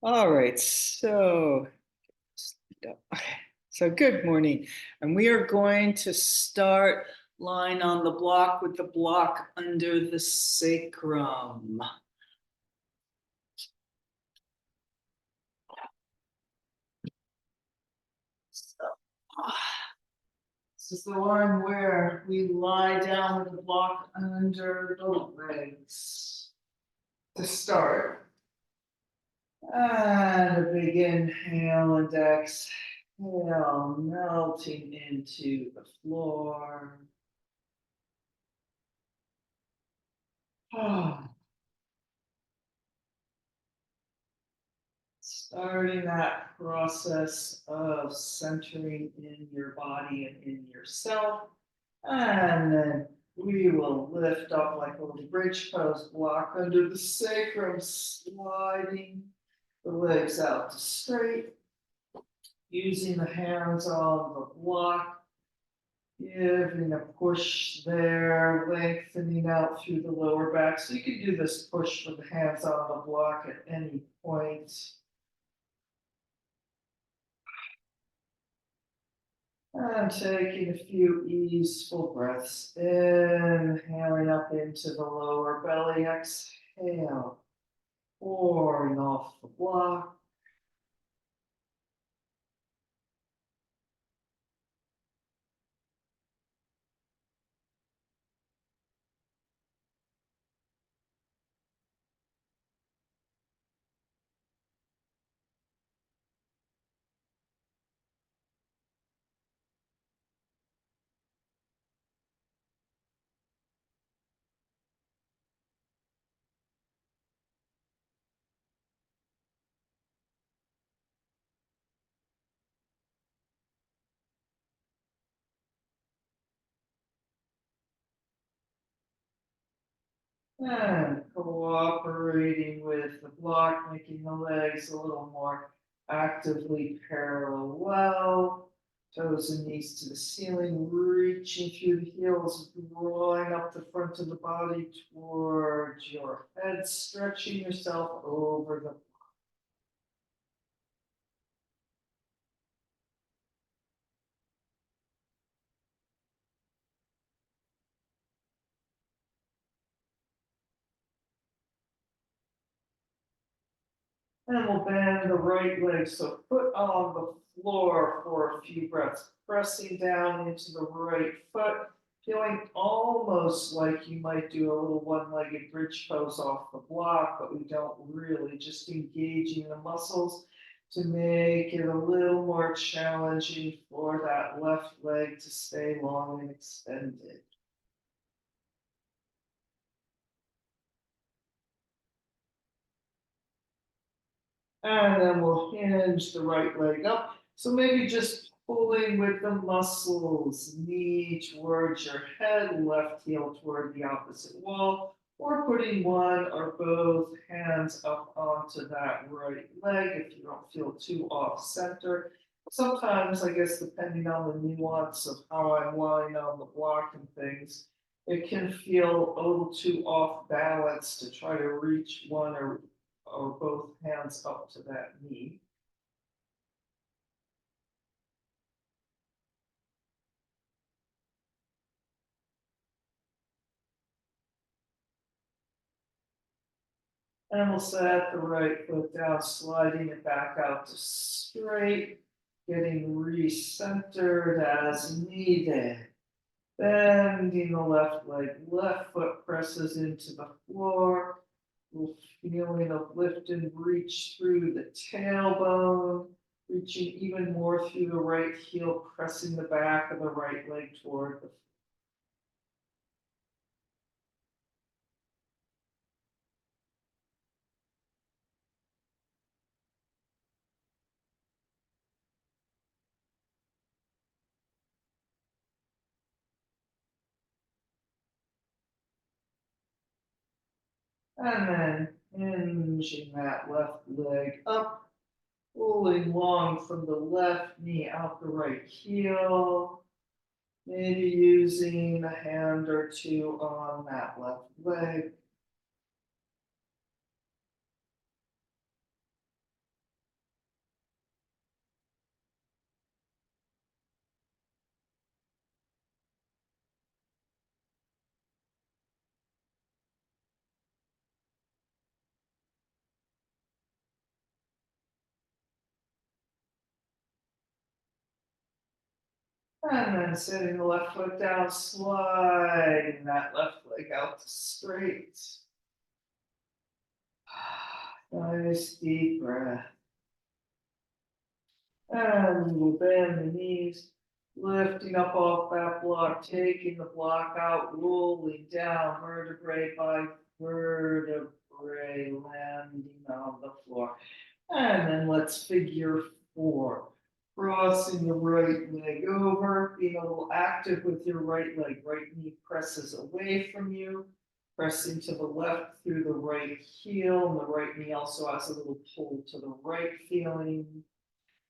All right, so good morning, and we are going to start lying on the block with the block under the sacrum. So, this is the one where we lie down with the block under the legs to start. And a big inhale and exhale, melting into the floor. Starting that process of centering in your body and in yourself. And then we will lift up like a little bridge pose, block under the sacrum, sliding the legs out to straight, using the hands on the block, giving a push there, lengthening out through the lower back. So you can do this push with the hands on the block at any point. And taking a few easeful breaths, inhaling up into the lower belly, exhale, pouring off the block. And cooperating with the block, making the legs a little more actively parallel. Toes and knees to the ceiling, reaching through the heels, drawing up the front of the body towards your head, stretching yourself over the. And we'll bend the right leg, so foot on the floor for a few breaths, pressing down into the right foot, feeling almost like you might do a little one-legged bridge pose off the block, but we don't really, just engaging the muscles to make it a little more challenging for that left leg to stay long and extended. And then we'll hinge the right leg up. So maybe just pulling with the muscles, knee towards your head, left heel toward the opposite wall, or putting one or both hands up onto that right leg if you don't feel too off center. Sometimes, I guess, depending on the nuance of how I'm lying on the block and things, it can feel a little too off balance to try to reach one or both hands up to that knee. And we'll set the right foot down, sliding it back out to straight, getting recentered as needed. Bending the left leg, left foot presses into the floor. We'll feeling of lift and reach through the tailbone, reaching even more through the right heel, pressing the back of the right leg toward the. And then hinging that left leg up, pulling long from the left knee out the right heel. Maybe using a hand or two on that left leg. And then setting the left foot down, sliding that left leg out to straight. Nice deep breath. And we'll bend the knees, lifting up off that block, taking the block out, rolling down vertebrae by vertebrae, landing on the floor. And then let's figure four. Crossing the right leg over, being a little active with your right leg. Right knee presses away from you, pressing to the left through the right heel, and the right knee also has a little pull to the right feeling.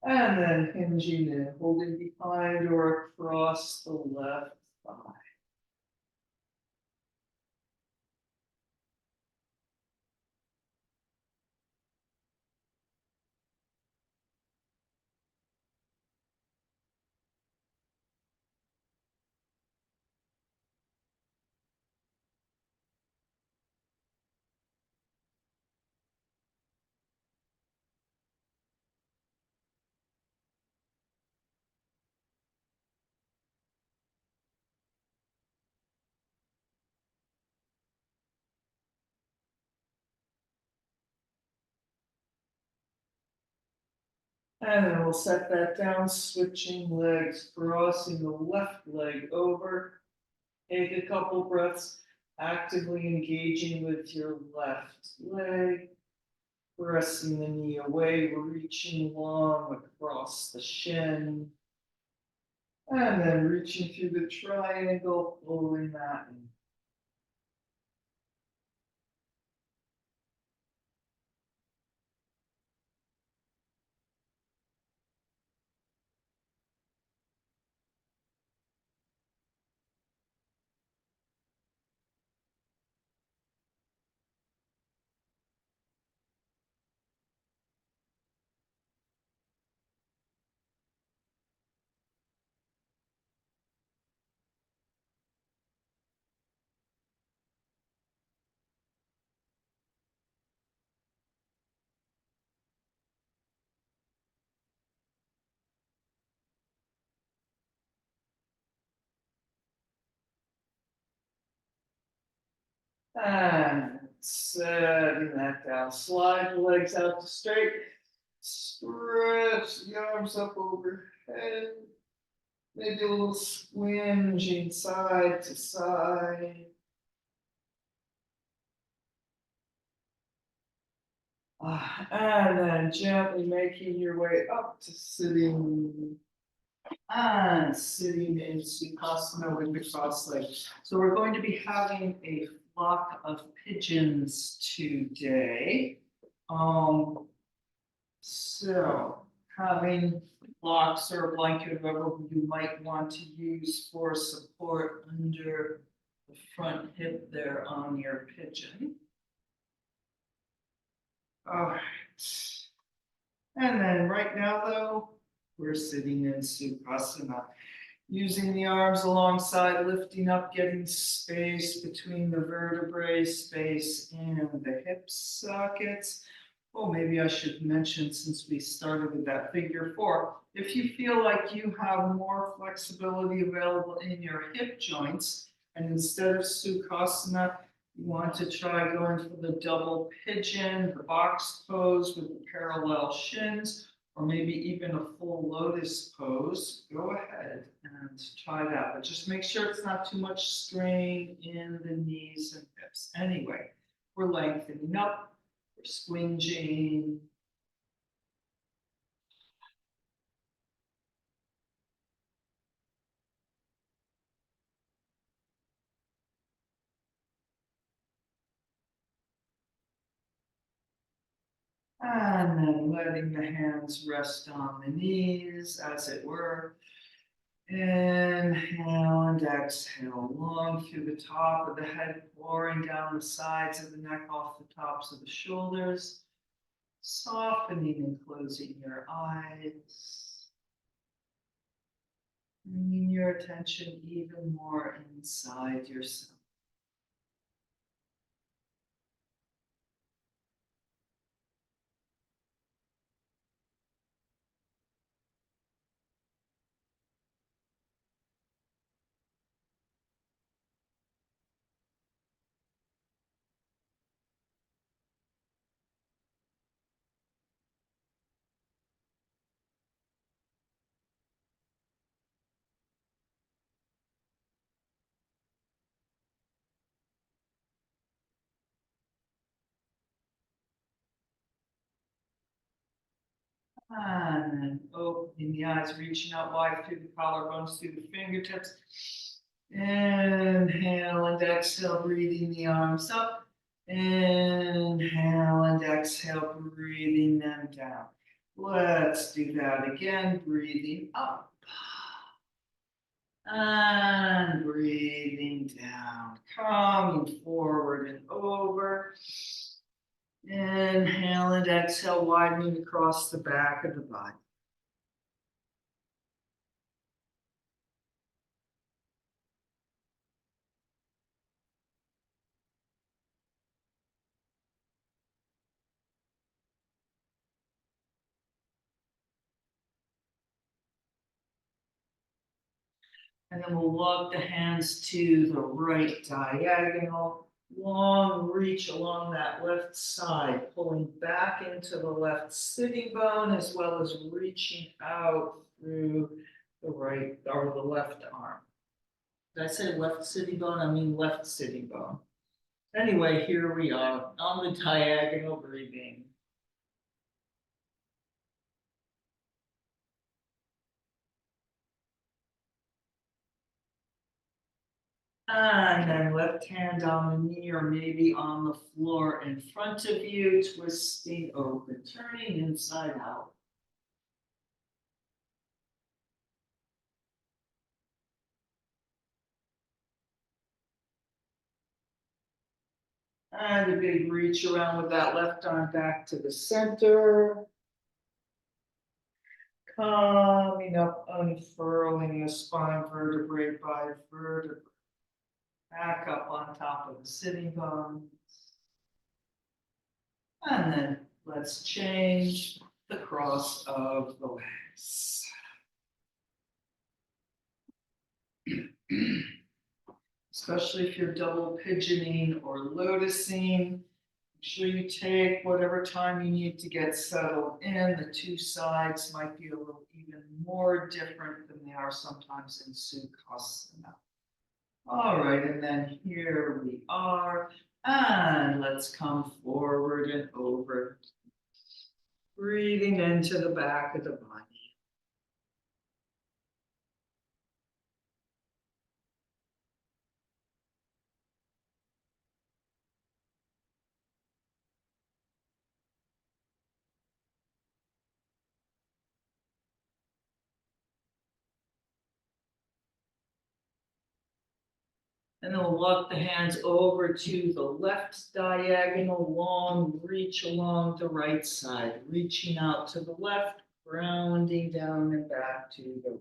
And then hinging in, holding behind or across the left thigh. And then we'll set that down, switching legs, crossing the left leg over. Take a couple breaths, actively engaging with your left leg, pressing the knee away, reaching long across the shin. And then reaching through the triangle, pulling that in. And setting that down. Slide the legs out to straight. Stretch the arms up overhead. Maybe a little squinging side to side. And then gently making your way up to sitting. And sitting in Sukhasana with the cross legs. So we're going to be having a flock of pigeons today. So having blocks or a blanket, whatever you might want to use for support under the front hip there on your pigeon. All right. And then right now, though, we're sitting in Sukhasana, using the arms alongside, lifting up, getting space between the vertebrae, space in the hip sockets. Oh, maybe I should mention, since we started with that figure four, if you feel like you have more flexibility available in your hip joints, and instead of Sukhasana, you want to try going for the double pigeon, the box pose with the parallel shins, or maybe even a full lotus pose, go ahead and try that. But just make sure it's not too much strain in the knees and hips. Anyway, we're lengthening up, we're squinging. And then letting the hands rest on the knees, as it were. Inhale and exhale, long through the top of the head, pouring down the sides of the neck off the tops of the shoulders, softening and closing your eyes, bringing your attention even more inside yourself. And then opening the eyes, reaching out wide through the collarbones, through the fingertips. Inhale and exhale, breathing the arms up. Inhale and exhale, breathing them down. Let's do that again, breathing up. And breathing down, coming forward and over. Inhale and exhale, widening across the back of the body. And then we'll walk the hands to the right diagonal. Long reach along that left side, pulling back into the left sitting bone, as well as reaching out through the right or the left arm. Did I say left sitting bone? I mean left sitting bone. Anyway, here we are on the diagonal breathing. And then left hand on the knee or maybe on the floor in front of you, twisting open, turning inside out. And a big reach around with that left arm back to the center. Coming up, unfurling the spine vertebrae by vertebrae. Back up on top of the sitting bones. And then let's change the cross of the legs. Especially if you're double pigeoning or lotusing, make sure you take whatever time you need to get settled in. The two sides might be a little even more different than they are sometimes in Sukhasana. All right, and then here we are. And let's come forward and over. Breathing into the back of the body. And then we'll walk the hands over to the left diagonal, long reach along the right side, reaching out to the left, grounding down and back to the right.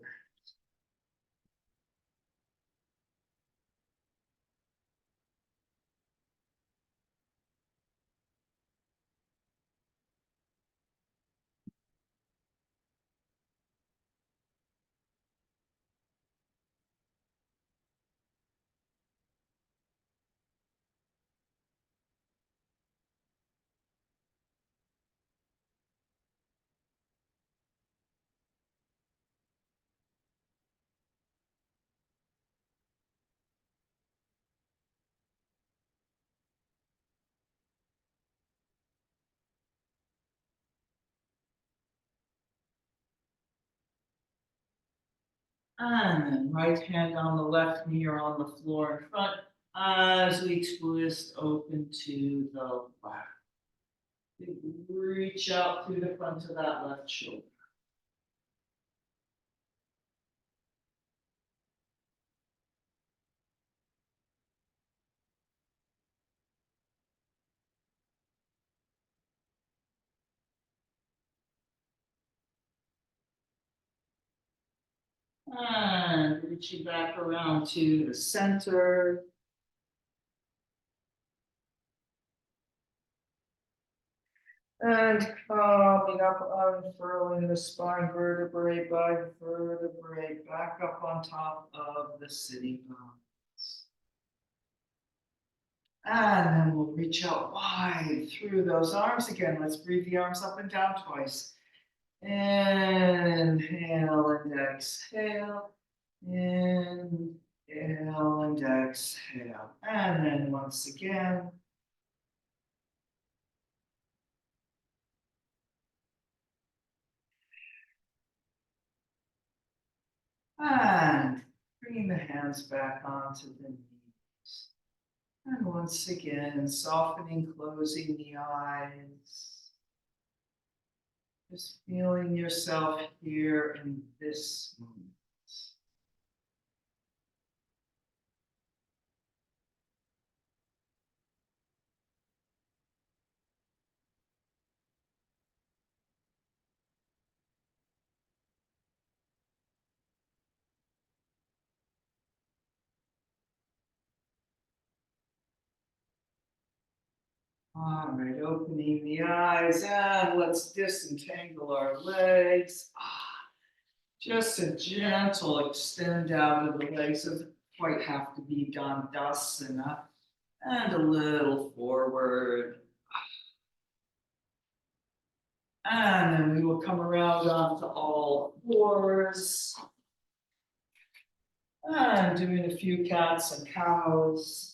And then right hand on the left knee or on the floor in front as we twist open to the left. Reach out through the front of that left shoulder. And reaching back around to the center. And coming up, unfurling the spine vertebrae by vertebrae, back up on top of the sitting bones. And then we'll reach out wide through those arms again. Let's breathe the arms up and down twice. Inhale and exhale. Inhale and exhale. And then once again. And bringing the hands back onto the knees. And once again, softening, closing the eyes. Just feeling yourself here in this moment. All right, opening the eyes and let's disentangle our legs. Just a gentle extend out of the legs. Doesn't quite have to be Dandasana. And a little forward. And then we will come around onto all fours. And doing a few cats and cows.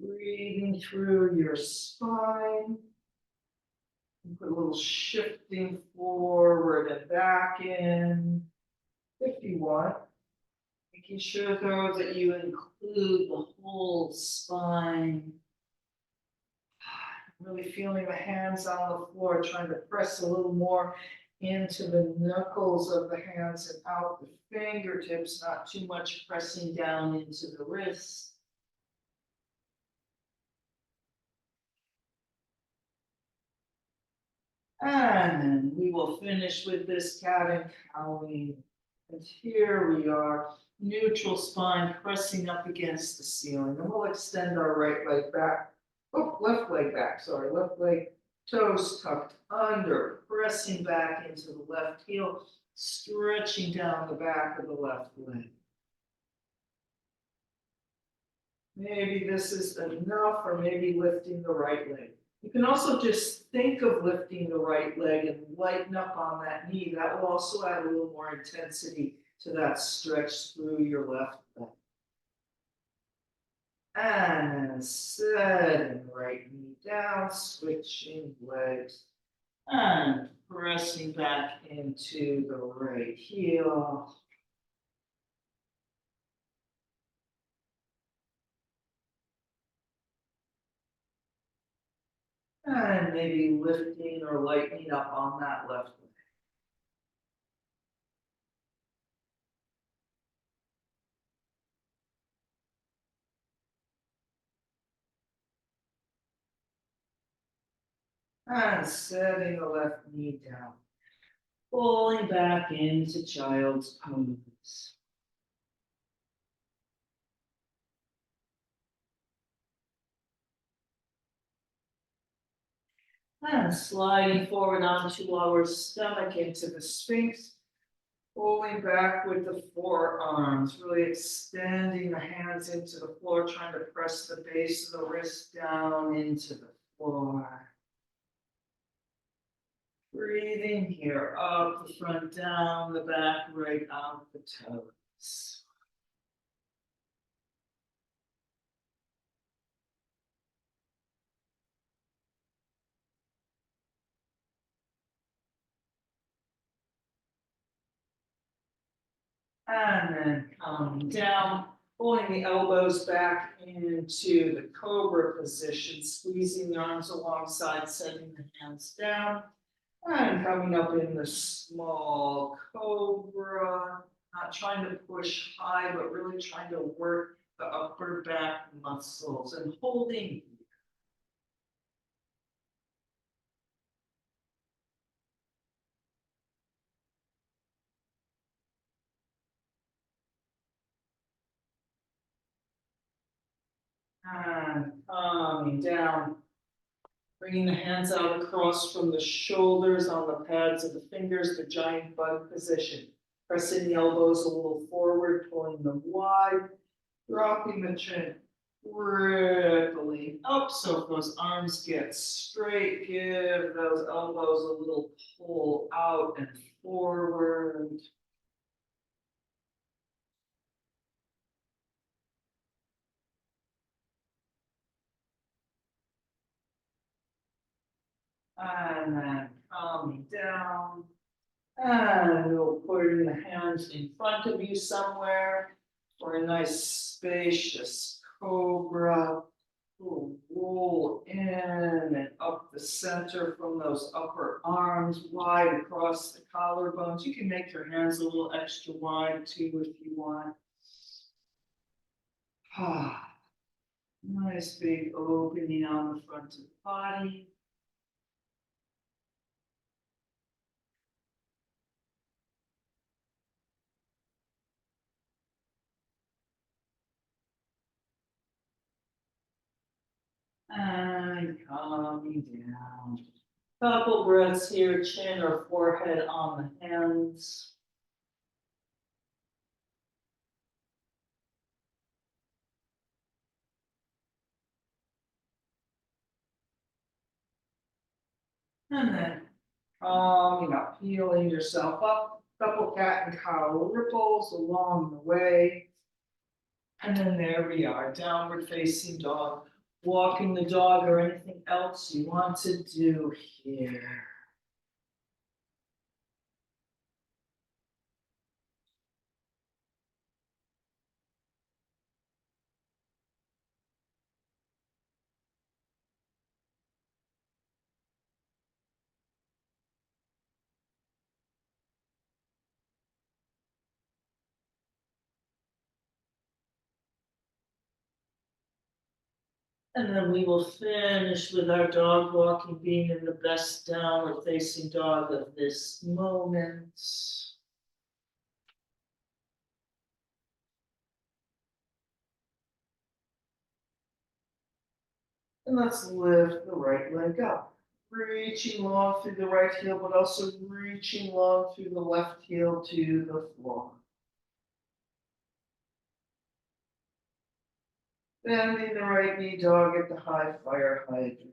Breathing through your spine. Put a little shifting forward and back in if you want. Making sure though that you include the whole spine. Really feeling the hands on the floor, trying to press a little more into the knuckles of the hands and out the fingertips, not too much pressing down into the wrists. And then we will finish with this cat and cowing. And here we are, neutral spine pressing up against the ceiling. And we'll extend our right leg back. Oh, left leg back, sorry, left leg, toes tucked under, pressing back into the left heel, stretching down the back of the left leg. Maybe this is enough, or maybe lifting the right leg. You can also just think of lifting the right leg and lighten up on that knee. That will also add a little more intensity to that stretch through your left leg. And setting the right knee down, switching legs, and pressing back into the right heel. And maybe lifting or lightening up on that left leg. And setting the left knee down. Pulling back into child's pose. And sliding forward onto our stomach into the Sphinx. Pulling back with the forearms, really extending the hands into the floor, trying to press the base of the wrist down into the floor. Breathing here, up the front, down the back, right out the toes. And then coming down, pulling the elbows back into the cobra position, squeezing the arms alongside, setting the hands down. And coming up in the small cobra, not trying to push high, but really trying to work the upper back muscles and holding. And coming down, bringing the hands out across from the shoulders on the pads of the fingers, the giant bug position. Pressing the elbows a little forward, pulling them wide, dropping the chin, rippling up. So if those arms get straight, give those elbows a little pull out and forward. And then calming down. And we'll put the hands in front of you somewhere for a nice spacious cobra. We'll roll in and up the center from those upper arms, wide across the collarbones. You can make your hands a little extra wide too if you want. Nice big opening on the front of the body. And calming down. Couple breaths here, chin or forehead on the hands. And then calming up, healing yourself up. Couple cat and cow ripples along the way. And then there we are, downward facing dog. Walking the dog or anything else you want to do here. And then we will finish with our dog walking, being in the best downward facing dog of this moment. And let's lift the right leg up, reaching long through the right heel, but also reaching long through the left heel to the floor. Bending the right knee, dog at the high fire hydrant.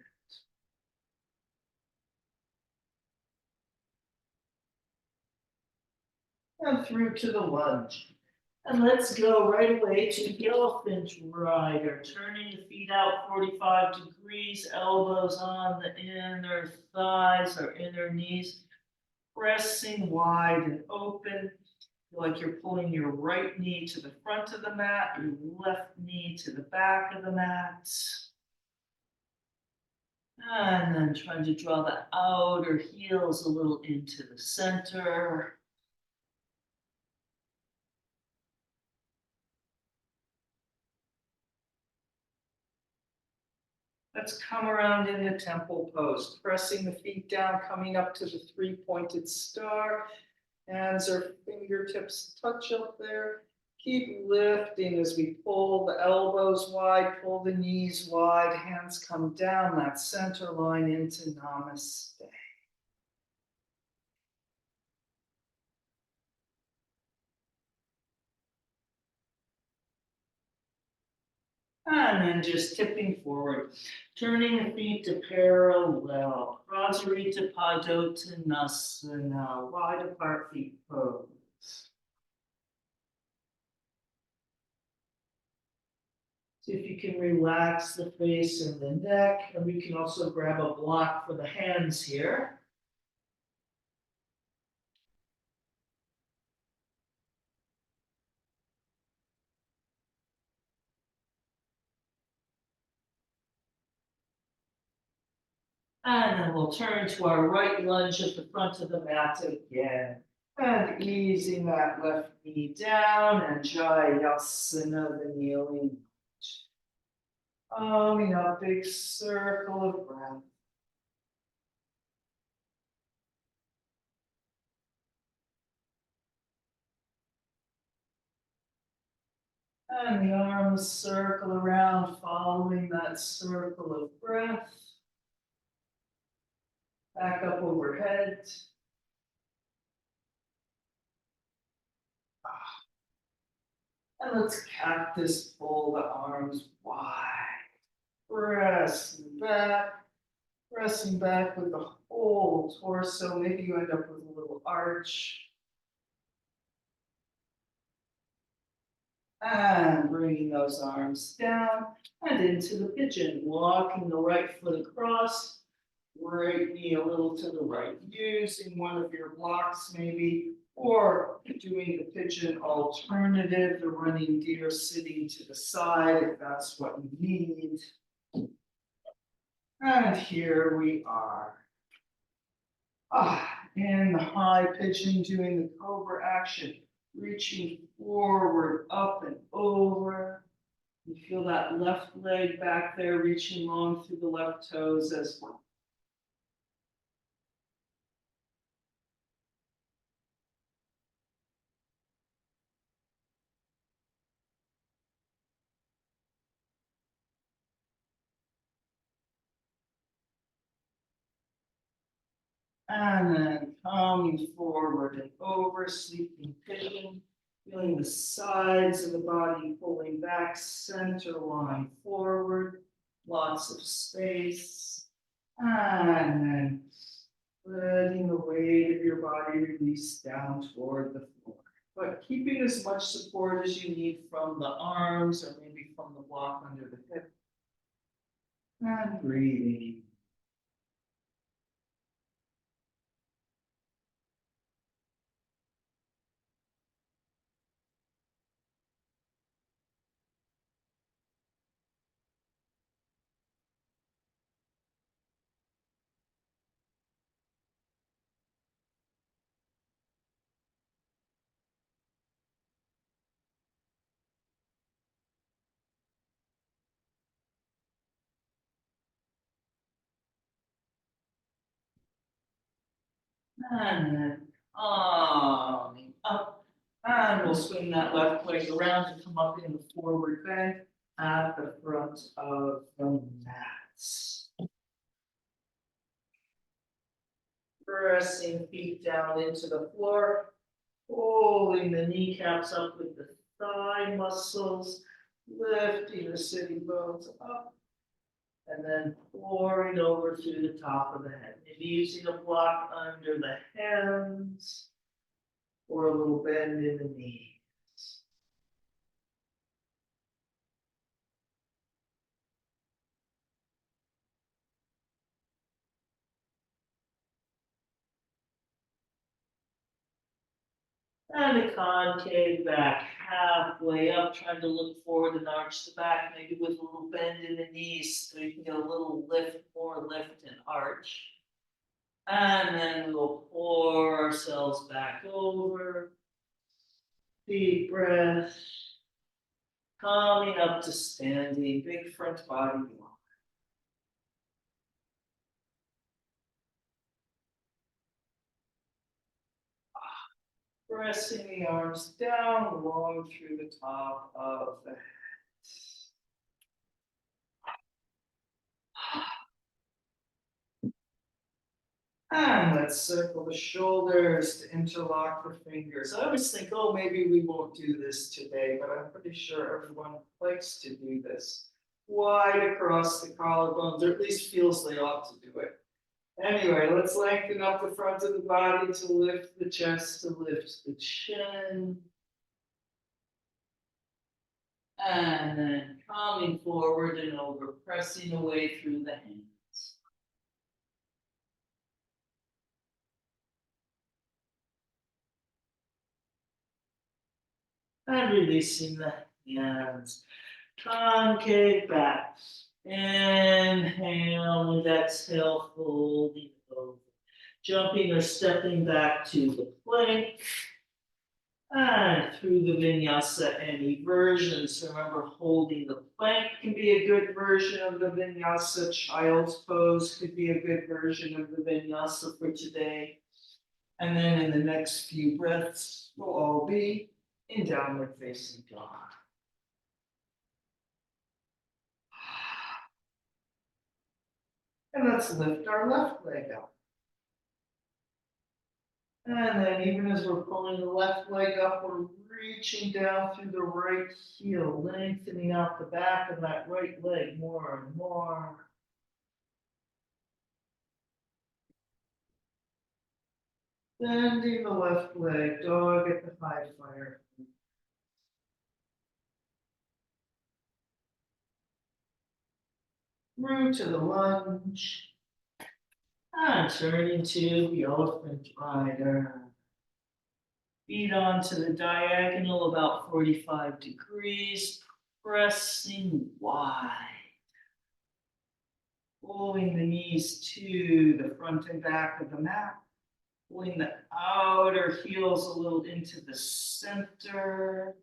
And through to the lunge. And let's go right away to the elephant rider, turning the feet out 45 degrees, elbows on the inner thighs or inner knees, pressing wide and open. Feel like you're pulling your right knee to the front of the mat, your left knee to the back of the mat. And then trying to draw the outer heels a little into the center. Let's come around in the temple pose, pressing the feet down, coming up to the three-pointed star. Hands or fingertips touch up there. Keep lifting as we pull the elbows wide, pull the knees wide, hands come down that center line into Namaste. And then just tipping forward, turning the feet to parallel. Prajurita Padottanasana, wide apart feet pose. See if you can relax the face and the neck, and we can also grab a block for the hands here. And then we'll turn to our right lunge at the front of the mat again. And easing that left knee down and Jayasana, the kneeling. Coming up, big circle of breath. And the arms circle around, following that circle of breath. Back up overhead. And let's cactus, pull the arms wide. Pressing back with the whole torso. Maybe you end up with a little arch. And bringing those arms down and into the pigeon, walking the right foot across, right knee a little to the right, using one of your blocks maybe, or doing the pigeon alternative, the running deer sitting to the side if that's what you need. And here we are. And the high pigeon doing the cobra action, reaching forward, up and over. You feel that left leg back there, reaching long through the left toes as well. And then coming forward and over, sleeping pigeon, feeling the sides of the body pulling back, center line forward, lots of space. And then letting the weight of your body release down toward the floor. But keeping as much support as you need from the arms or maybe from the block under the hip. And breathing. And then arming up. And we'll swing that left leg around to come up in the forward bend at the front of the mats. Pressing feet down into the floor, pulling the kneecaps up with the thigh muscles, lifting the sitting bones up, and then pouring over to the top of the head. Maybe using a block under the hands or a little bend in the knees. And a concave back, halfway up, trying to look forward and arch the back, maybe with a little bend in the knees so you can get a little lift, more lift and arch. And then we'll pour ourselves back over. Deep breath. Coming up to standing, big front body block. Pressing the arms down, long through the top of the head. And let's circle the shoulders to interlock the fingers. I always think, oh, maybe we won't do this today, but I'm pretty sure everyone likes to do this. Wide across the collarbones, or at least feels they ought to do it. Anyway, let's lengthen up the front of the body to lift the chest, to lift the chin. And then coming forward and over, pressing away through the hands. And releasing the hands. Concave back. Inhale and exhale, folding over. Jumping or stepping back to the plank. And through the vinyasa, any version. So remember, holding the plank can be a good version of the vinyasa. Child's pose could be a good version of the vinyasa for today. And then in the next few breaths, we'll all be in downward facing dog. And let's lift our left leg up. And then even as we're pulling the left leg up, we're reaching down through the right heel, lengthening out the back of that right leg more and more. Bending the left leg, dog at the high flyer. Through to the lunge. And turning to the elephant rider. Feet onto the diagonal about 45 degrees, pressing wide. Pulling the knees to the front and back of the mat. Pulling the outer heels a little into the center.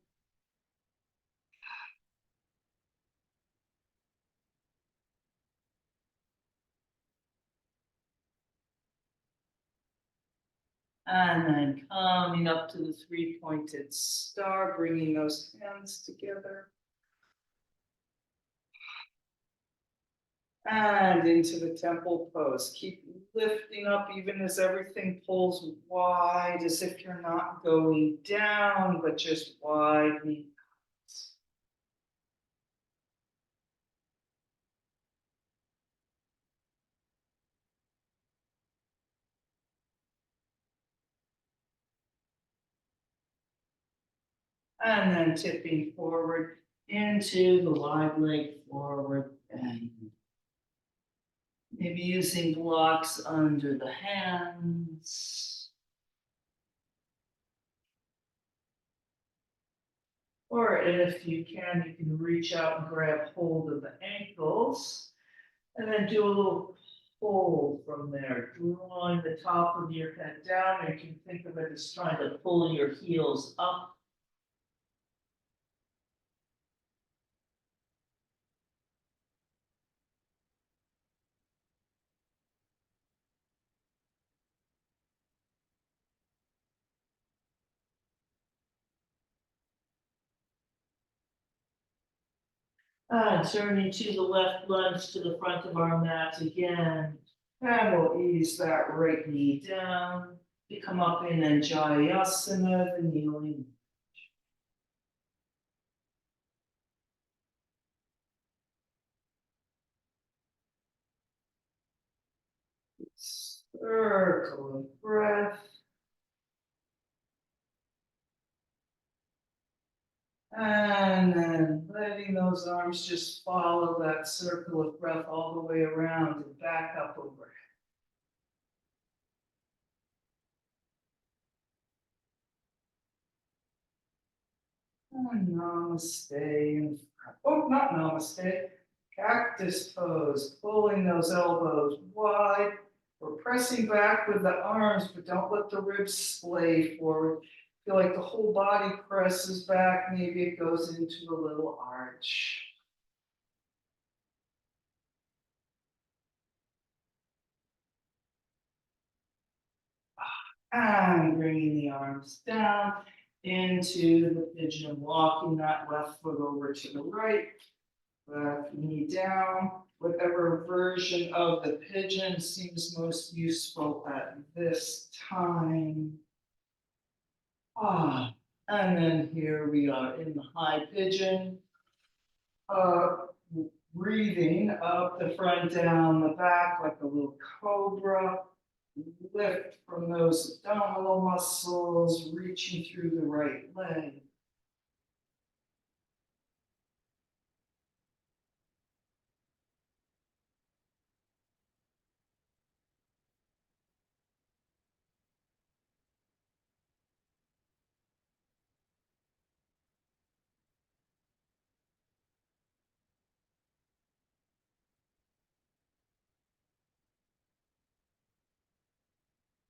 And then coming up to the three-pointed star, bringing those hands together. And into the temple pose. Keep lifting up even as everything pulls wide, as if you're not going down, but just widening. And then tipping forward into the wide leg forward bend. Maybe using blocks under the hands. Or if you can reach out and grab hold of the ankles. And then do a little pull from there, drawing the top of your head down. And you can think of it as trying to pull your heels up. Turning to the left lunge to the front of our mat again. And we'll ease that right knee down. We come up in Jayasana, the kneeling. Circle of breath. And then letting those arms just follow that circle of breath all the way around and back up over. And namaste. Oh, not namaste. Cactus pose, pulling those elbows wide. We're pressing back with the arms, but don't let the ribs splay forward. Feel like the whole body presses back. Maybe it goes into a little arch. And bringing the arms down into the pigeon, walking that left foot over to the right, left knee down. Whatever version of the pigeon seems most useful at this time. And then here we are in the high pigeon. Breathing up the front, down the back like a little cobra. Lift from those abdominal muscles, reaching through the right leg.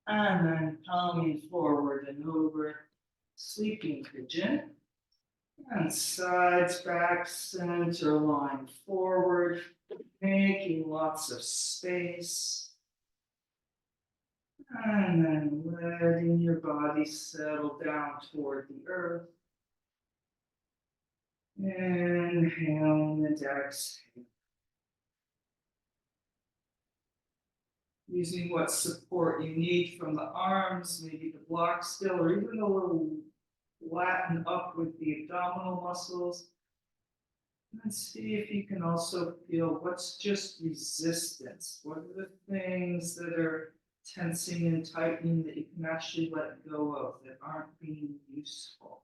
And then coming forward and over, sleeping pigeon. And sides, back, center line forward, making lots of space. And then letting your body settle down toward the earth. Inhale and exhale. Using what support you need from the arms, maybe the block still, or even a little flatten up with the abdominal muscles. And see if you can also feel what's just resistance. What are the things that are tensing and tightening that you can actually let go of that aren't being useful?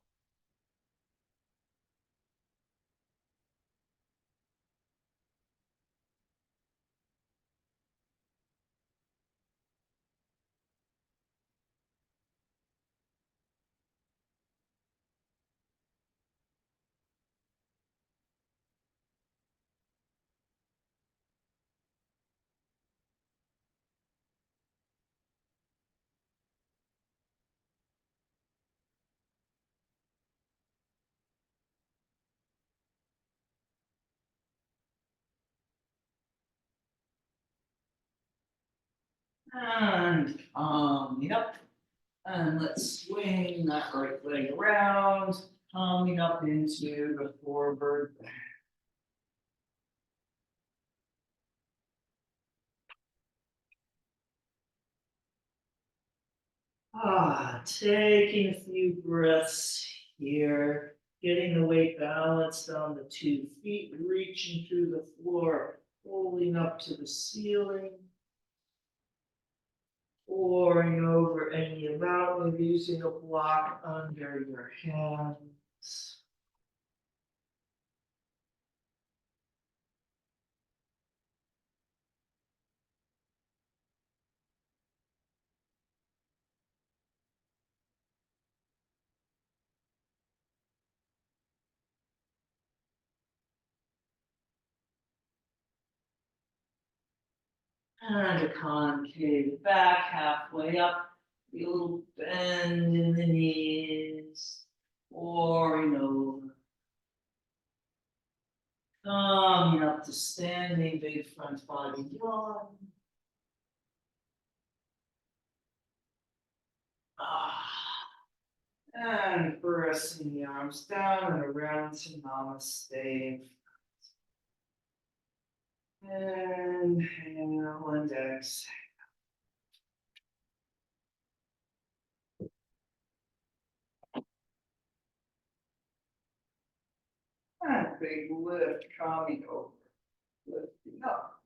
And coming up. And let's swing that right leg around, coming up into the forward. Taking a few breaths here, getting the weight balanced on the 2 feet, reaching through the floor, holding up to the ceiling, pouring over any amount of using a block under your hands. And a concave back, halfway up, a little bend in the knees, pouring over. Coming up to standing, big front body yawn. And pressing the arms down and around to Namaste. And inhale and exhale. And big lift coming over, lifting up.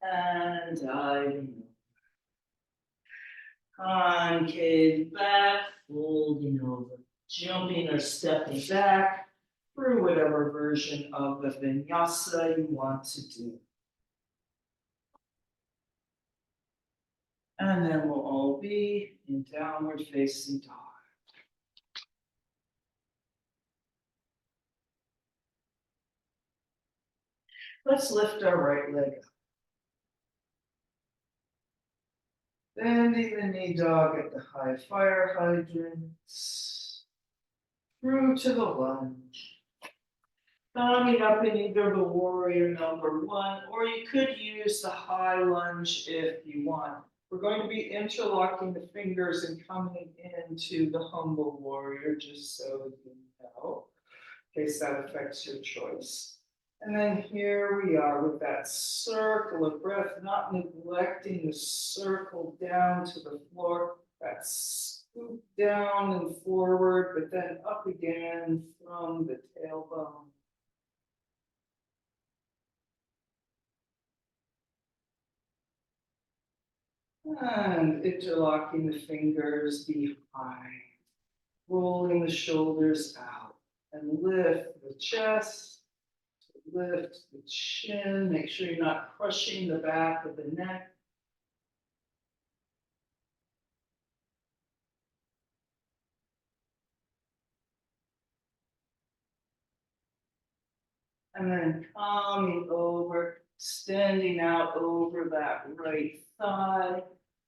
And diving. Concave back, folding over, jumping or stepping back through whatever version of the Vinyasa you want to do. And then we'll all be in downward facing dog. Let's lift our right leg up. Bending the knee dog at the high fire hydrants. Through to the lunge. Coming up in either the warrior number 1, or you could use the high lunge if you want. We're going to be interlocking the fingers and coming into the humble warrior, just so you know, in case that affects your choice. And then here we are with that circle of breath, not neglecting the circle down to the floor, that scoop down and forward, but then up again from the tailbone. And interlocking the fingers behind, rolling the shoulders out, and lift the chest, lift the chin. Make sure you're not crushing the back of the neck. And then coming over, standing out over that right thigh,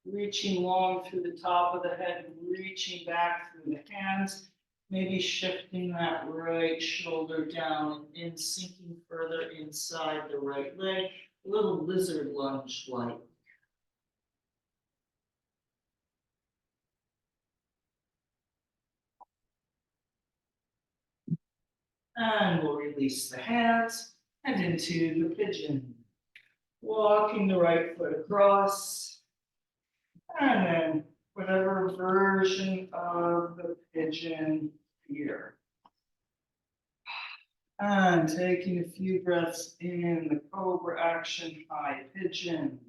reaching long through the top of the head, reaching back through the hands, maybe shifting that right shoulder down and in, sinking further inside the right leg, a little lizard lunge like. And we'll release the hands and into the pigeon. Walking the right foot across. And then whatever version of the pigeon here. And taking a few breaths in the cobra action high pigeon.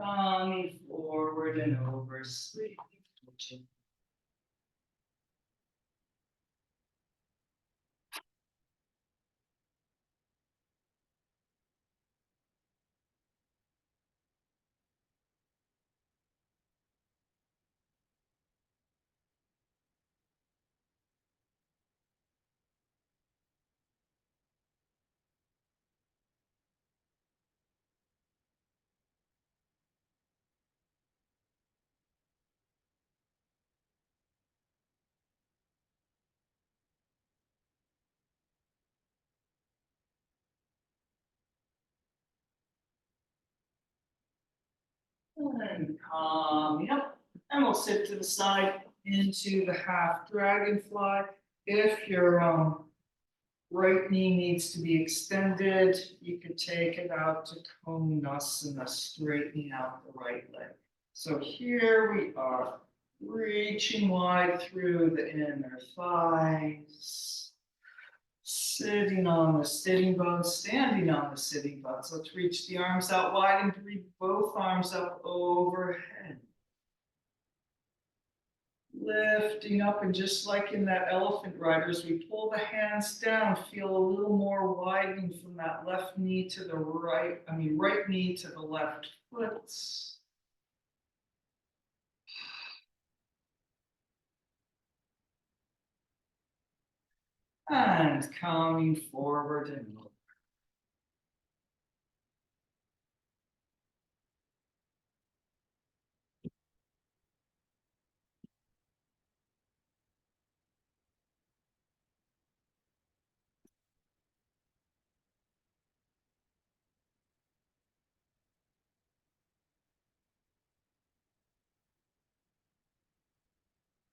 Coming forward and over, sleeping pigeon. And coming up. And we'll sit to the side into the half dragonfly. If your right knee needs to be extended, you could take it out to Konasana, straightening out the right leg. So here we are, reaching wide through the inner thighs, sitting on the sitting bones, standing on the sitting bones. Let's reach the arms out wide and bring both arms up overhead. Lifting up, and just like in that elephant rider, as we pull the hands down, feel a little more widening from that left knee to the right, right knee to the left foot. And coming forward and over.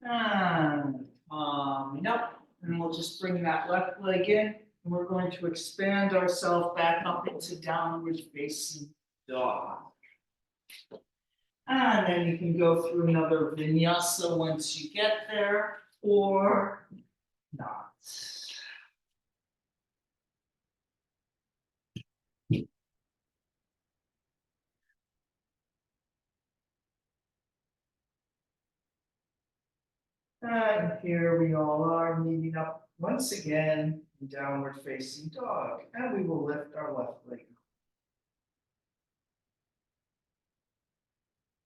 And coming up. And we'll just bring that left leg in. And we're going to expand ourselves back up into downward facing dog. And then you can go through another vinyasa once you get there, or not. And here we all are, meeting up once again in downward facing dog. And we will lift our left leg.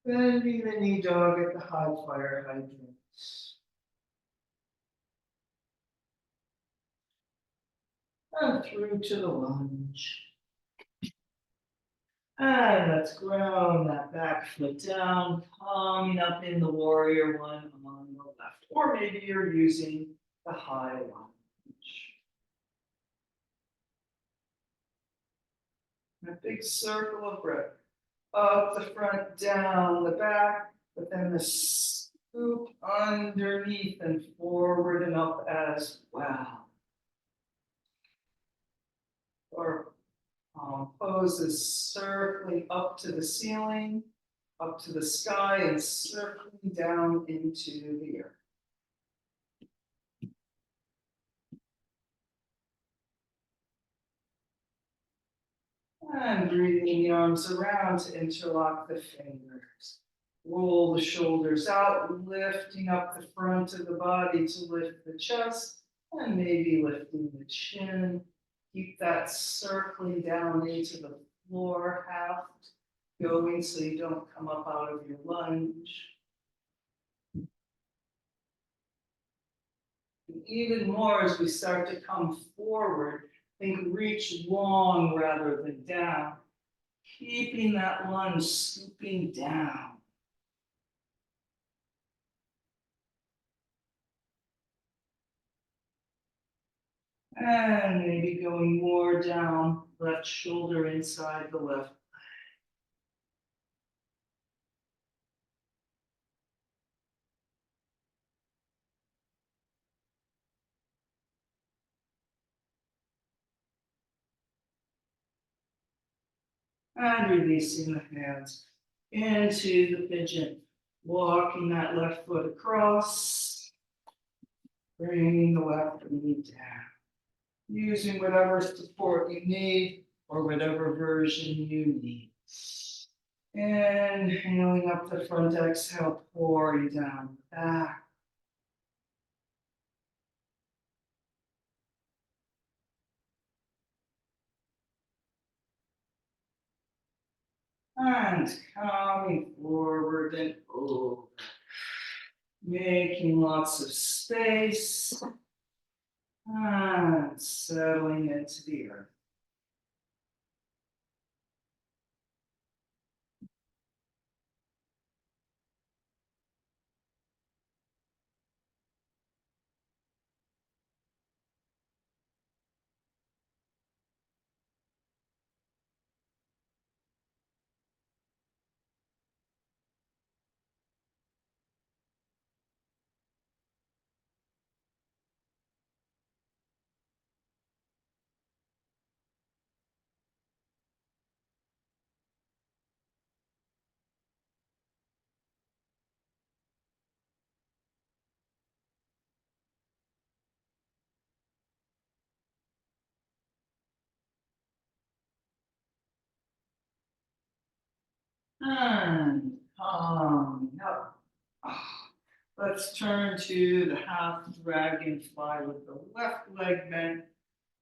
Bending the knee dog at the high fire hydrants. And through to the lunge. And let's ground that back foot down, coming up in the warrior one on the left. Or maybe you're using the high lunge. A big circle of breath. Up the front, down the back, but then the scoop underneath and forward and up as well. Or poses circling up to the ceiling, up to the sky, and circling down into the earth. And breathing the arms around to interlock the fingers. Roll the shoulders out, lifting up the front of the body to lift the chest, and maybe lifting the chin. Keep that circling down into the floor half going so you don't come up out of your lunge. And even more as we start to come forward, think reach long rather than down. Keeping that lunge scooping down. And maybe going more down, left shoulder inside the left. And releasing the hands into the pigeon. Walking that left foot across. Bringing the left knee down. Using whatever support you need or whatever version you need. Inhaling up the front, exhale, pouring down the back. And coming forward and over. Making lots of space. And settling into the earth. And up. Let's turn to the half dragonfly with the left leg bent.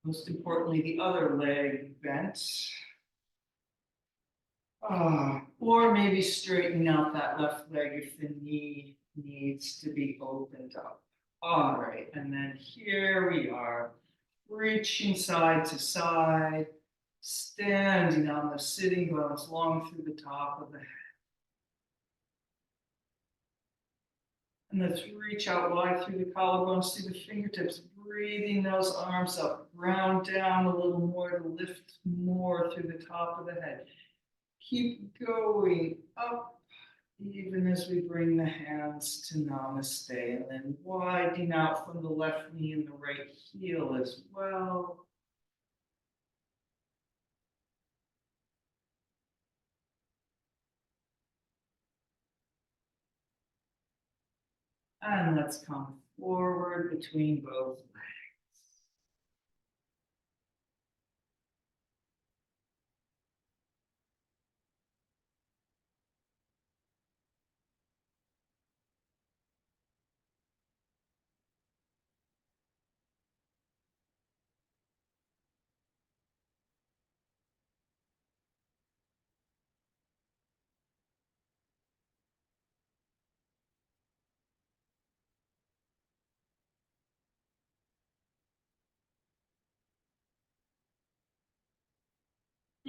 Most importantly, the other leg bent. Or maybe straighten out that left leg if the knee needs to be opened up. All right, and then here we are, reaching side to side, standing on the sitting bones long through the top of the head. And let's reach out wide through the collarbones, through the fingertips, breathing those arms up, round down a little more to lift more through the top of the head. Keep going up, even as we bring the hands to Namaste, and then widening out from the left knee and the right heel as well. And let's come forward between both legs.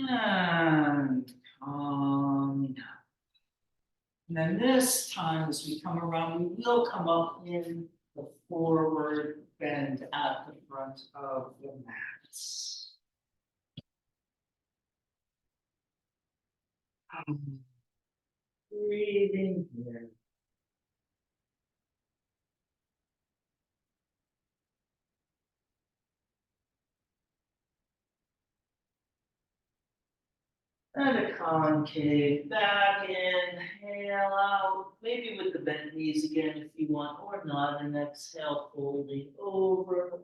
And calm. And then this time, as we come around, we will come up in the forward bend at the front of the mats. Breathing here. And a concave back, inhale out, maybe with the bent knees again if you want, or not, and exhale, folding over.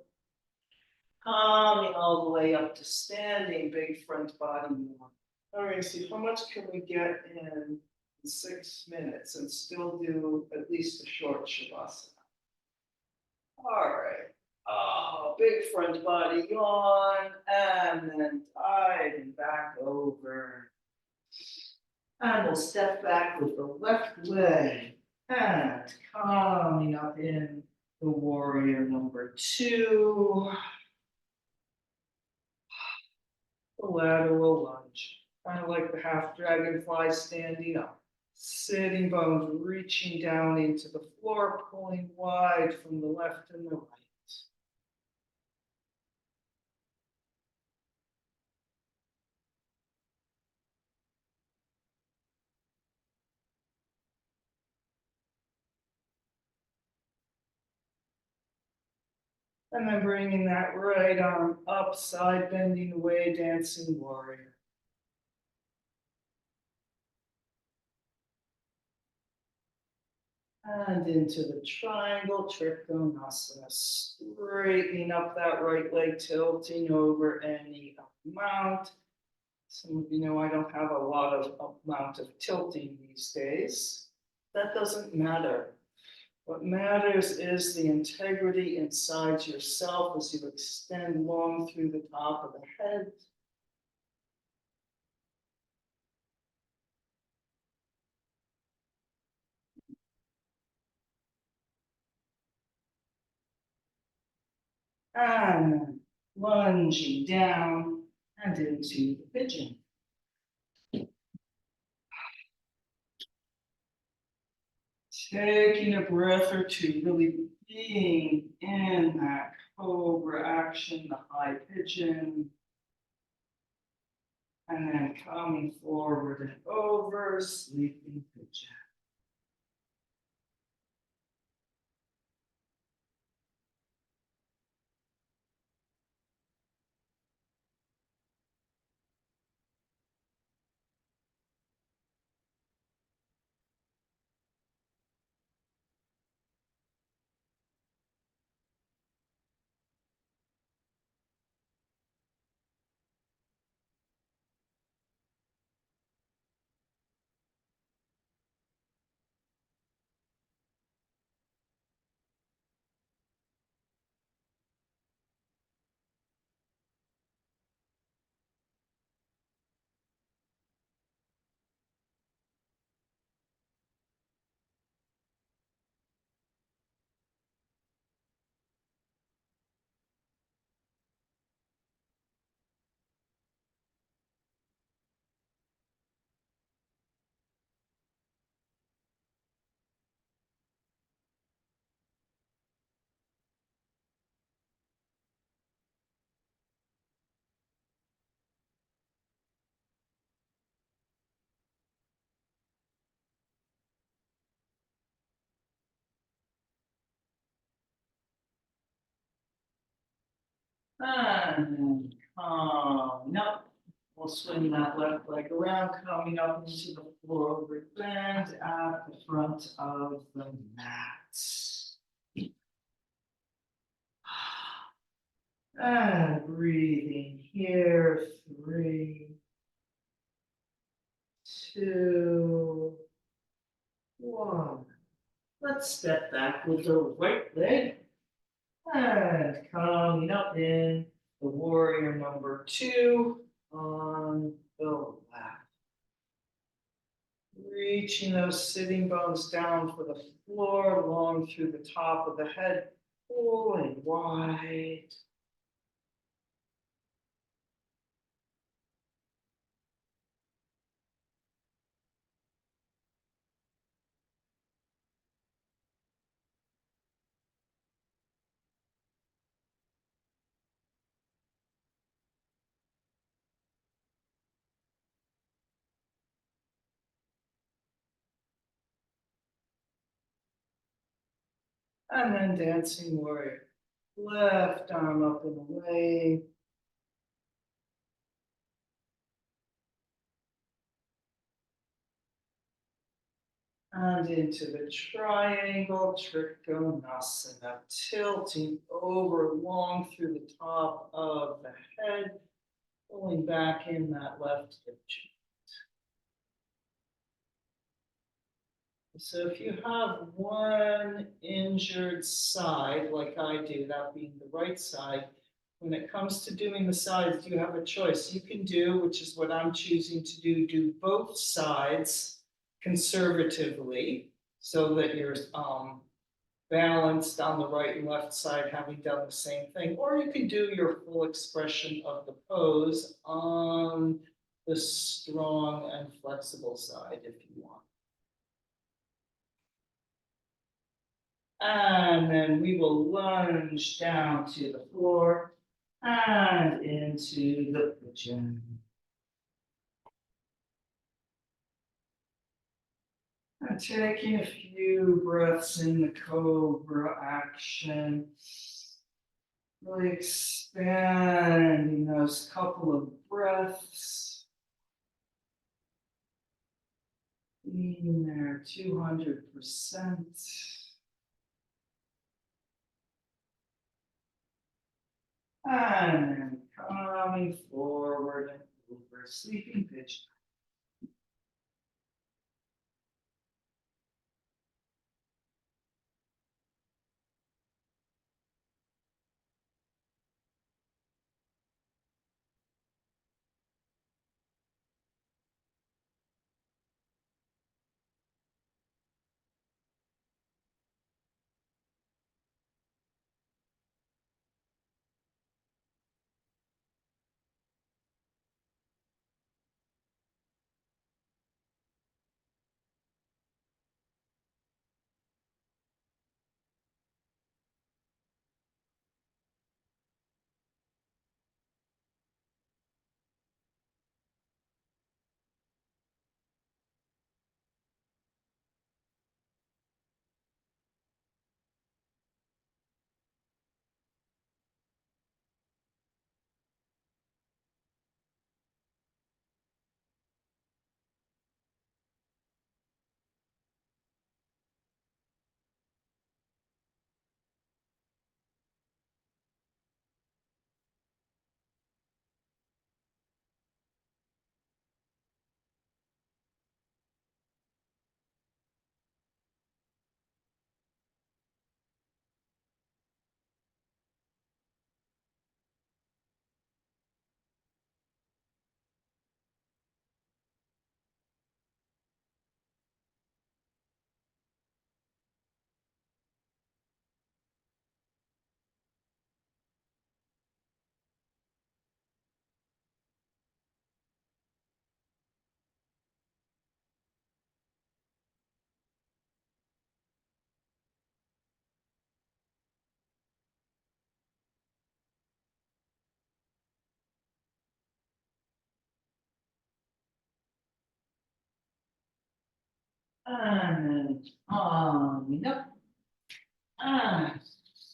Coming all the way up to standing, big front body more. All right, see how much can we get in 6 minutes and still do at least a short shavasana. All right. Oh, big front body yawn, and then diving back over. And we'll step back with the left leg and coming up in the warrior number 2. The lateral lunge, kind of like the half dragonfly standing up. Sitting bones reaching down into the floor, pulling wide from the left and the right. And then bringing that right arm up, side bending away, dancing warrior. And into the triangle, Trikonasana, straightening up that right leg, tilting over any amount. Some of you know I don't have a lot of amount of tilting these days. That doesn't matter. What matters is the integrity inside yourself as you extend long through the top of the head. And lunging down and into the pigeon. Taking a breath or two, really being in that cobra action, the high pigeon. And then coming forward and over, sleeping pigeon. And then coming up, we'll swing that left leg around, coming up into the forward bend at the front of the mat. And breathing here, 3, 2, 1. Let's step back with the right leg. And coming up in the warrior number 2 on the left. Reaching those sitting bones down for the floor, long through the top of the head, pulling wide. And then dancing warrior. Left arm up and away. And into the triangle, Trikonasana, tilting over long through the top of the head, pulling back in that left hip joint. So if you have one injured side, like I do, that being the right side, when it comes to doing the sides, you have a choice. You can do, which is what I'm choosing to do both sides conservatively so that you're balanced on the right and left side, having done the same thing. Or you can do your full expression of the pose on the strong and flexible side if you want. And then we will lunge down to the floor and into the pigeon. And taking a few breaths in the cobra action. Really expanding those couple of breaths. Being there 200%. And then coming forward and over, sleeping pigeon. And then coming up. And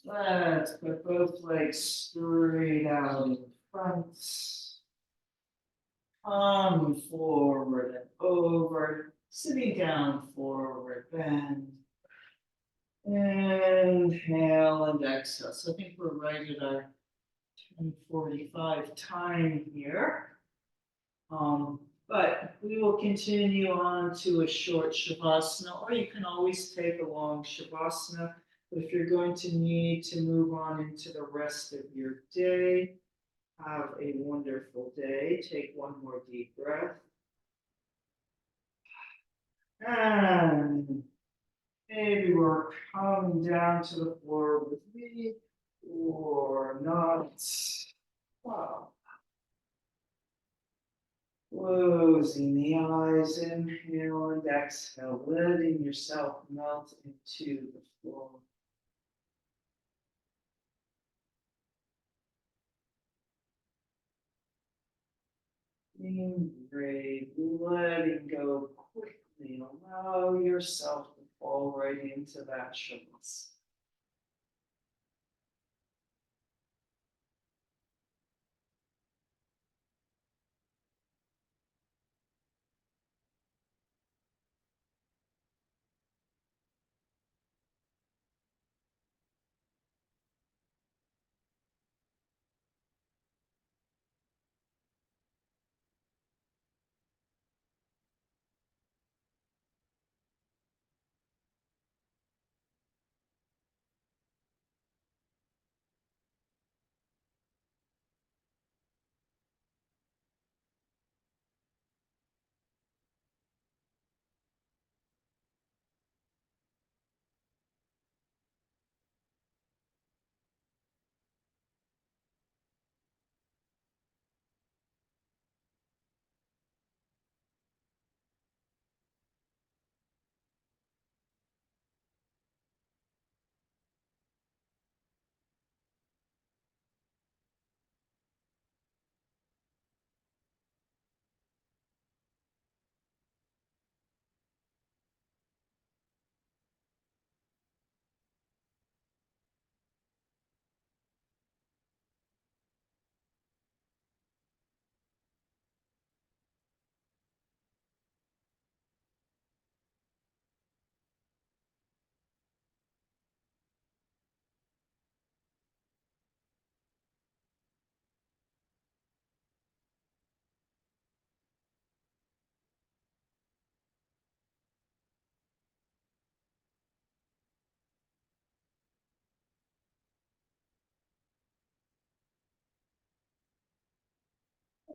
Let's put both legs straight out in front. Come forward and over, sitting down, forward bend. Inhale and exhale. So I think we're right at our 10:45 time here. But we will continue on to a short Shavasana, or you can always take a long Shavasana. But if you're going to need to move on into the rest of your day, have a wonderful day. Take one more deep breath. And maybe we're coming down to the floor with me or not. Wow. Closing the eyes, inhale and exhale, letting yourself melt into the floor. Being brave, letting go quickly, allow yourself to fall right into that shavasana.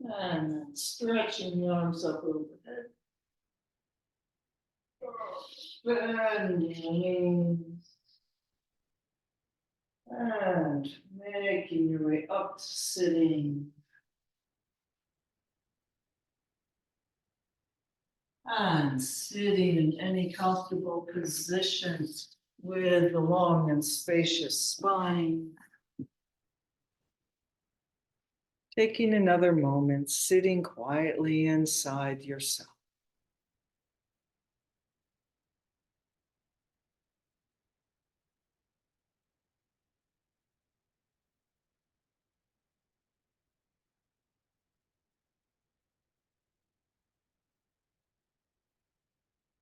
And then stretching the arms up overhead. Bending the knees. And making your way up to sitting. And sitting in any comfortable position with a long and spacious spine. Taking another moment, sitting quietly inside yourself.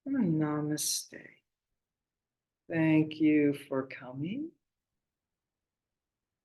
Namaste. Thank you for coming.